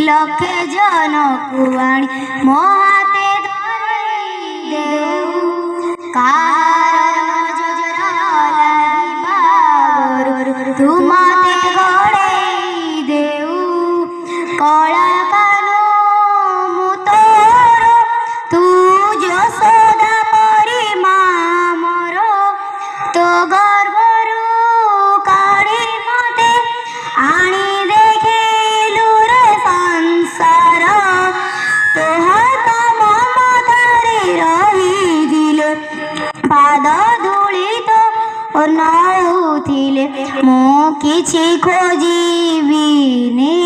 लक्षे जनकु आणी मो हाथे धरेई देऊ कार नजर लागिबा गरु तू मते घोड़ेई देऊ कला कानो मु तोर तू यशोदा परी मा मोर तो गर्भरु काढ़ी मते आणी देखिलु रे संसार तो हाथ ममतारे रहिदिले पाद धूली तो नौथिले मु किछि खोजिबिनी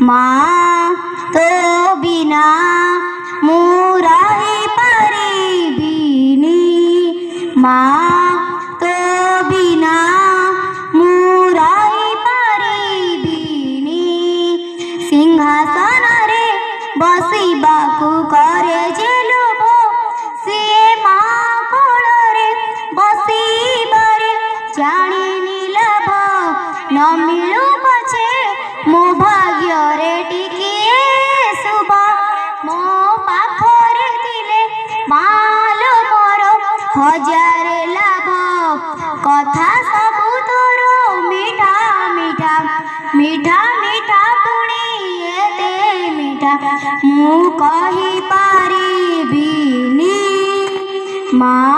माँ तो बिना मु रही पारिबिनी माँ तो बिना मु रही पारिबिनी सिंहासन रे बसिबाकु करे जे लोभ सिए माँ कोଳରେ बसिबारे जानिनी लाभ न मिलू पछे मो भाग्य रे टिकिए शुभ मो पाखरे थिले मालो मोर हजारे लाभ कथा सबु तोर मीठा मीठा मीठा मीठा पुणी एते मीठा मु कहि पारिबिनी माँ।